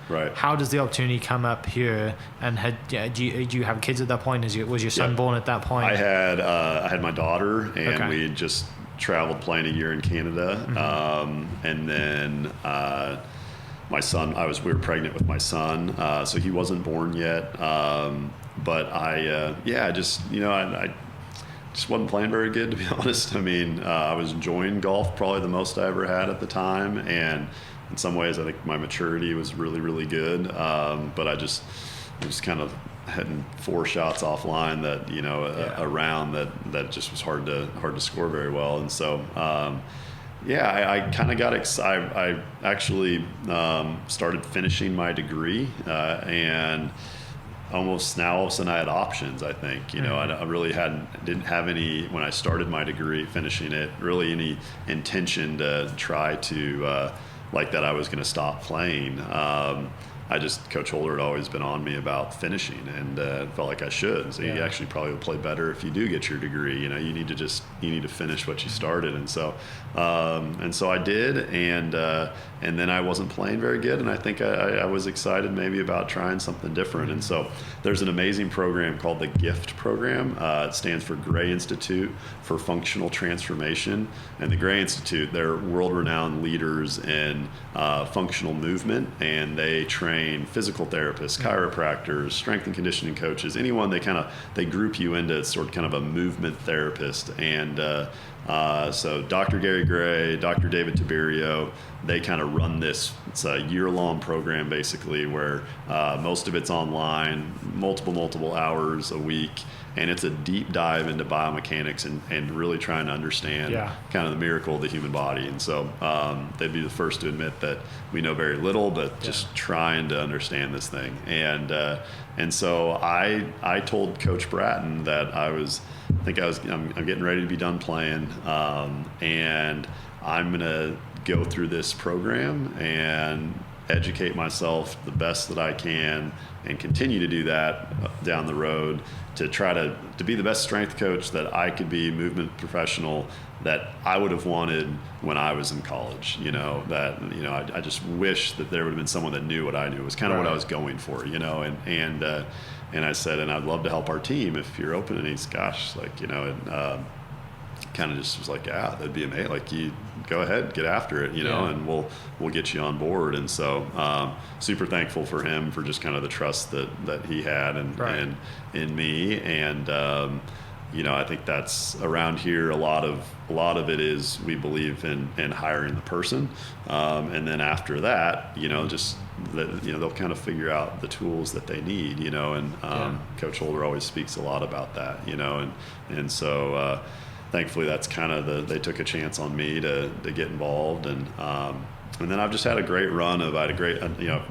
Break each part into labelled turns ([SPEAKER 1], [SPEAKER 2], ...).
[SPEAKER 1] Right.
[SPEAKER 2] How does the opportunity come up here? And do you have kids at that point? Was your son born at that point?
[SPEAKER 1] I had my daughter, and we had just traveled playing a year in Canada, and then my son. We were pregnant with my son, so he wasn't born yet. But I just wasn't playing very good, to be honest. I mean, I was enjoying golf probably the most I ever had at the time, and in some ways I think my maturity was really, really good. But I was kind of hitting 4 shots offline that, a round that just was hard to score very well. And so, I kind of got excited. I actually started finishing my degree, and almost now all of a sudden I had options, I think. I really didn't have any, when I started my degree, finishing it, really any intention to try to, like that I was going to stop playing. Coach Holder had always been on me about finishing, and felt like I should. So you actually probably will play better if you do get your degree. You need to finish what you started. And so I did, and then I wasn't playing very good, and I think I was excited maybe about trying something different. And so there's an amazing program called the GIFT program. It stands for Gray Institute for Functional Transformation, and the Gray Institute, they're world-renowned leaders in functional movement, and they train physical therapists, chiropractors, strength and conditioning coaches, anyone. They group you into sort of kind of a movement therapist. And so Dr. Gary Gray, Dr. David Tiberio, they kind of run this. It's a year-long program basically, where most of it's online, multiple hours a week. And it's a deep dive into biomechanics and really trying to understand kind of the miracle of the human body. And so they'd be the first to admit that we know very little, but just trying to understand this thing. And so I told Coach Bratton that I'm getting ready to be done playing, and I'm going to go through this program and educate myself the best that I can, and continue to do that down the road to try to be the best strength coach that I could be, movement professional that I would have wanted when I was in college. I just wish that there would have been someone that knew what I knew. It was kind of what I was going for, and I said, and I'd love to help our team if you're open. And he's, kind of just was like, that'd be amazing. Like, you go ahead, get after it, and we'll get you on board. And so super thankful for him for just kind of the trust that he had and in me. And I think that's around here. A lot of it is, we believe in hiring the person, and then after that, they'll kind of figure out the tools that they need, and Coach Holder always speaks a lot about that, and so thankfully that's kind of they took a chance on me to get involved. And then I've just had a great run I had a great,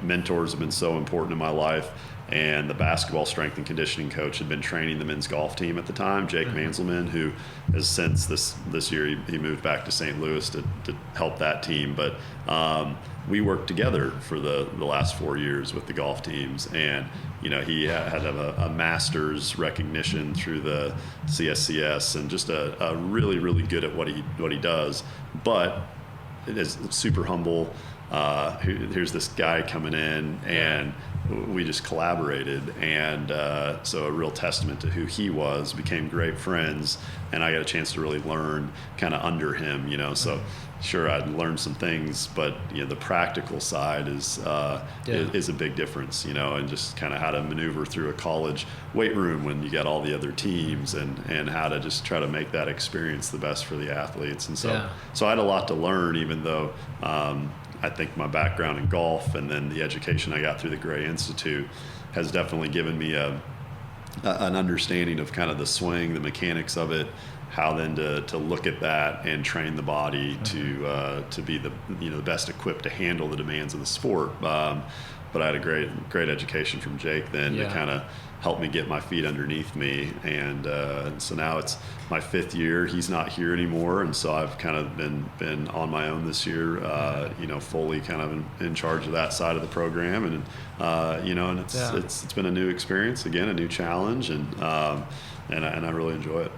[SPEAKER 1] mentors have been so important in my life. And the basketball strength and conditioning coach had been training the men's golf team at the time, Jake Manselman, who has since this year, he moved back to St. Louis to help that team. But we worked together for the last 4 years with the golf teams. And, he had a master's recognition through the CSCS, and just a really, really good at what he does. But it is super humble. Here's this guy coming in, and we just collaborated, and so a real testament to who he was. Became great friends, and I got a chance to really learn kind of under him, so sure, I'd learned some things, but the practical side is a big difference, and just kind of how to maneuver through a college weight room when you got all the other teams, and how to just try to make that experience the best for the athletes. And so I had a lot to learn, even though I think my background in golf and then the education I got through the Gray Institute has definitely given me an understanding of kind of the swing, the mechanics of it, how then to look at that and train the body to be the the best equipped to handle the demands of the sport. But I had a great education from Jake then to kind of help me get my feet underneath me, and so now it's my 5th year. He's not here anymore, and so I've kind of been on my own this year, fully kind of in charge of that side of the program, and and it's been a new experience, again, a new challenge, and I really enjoy it.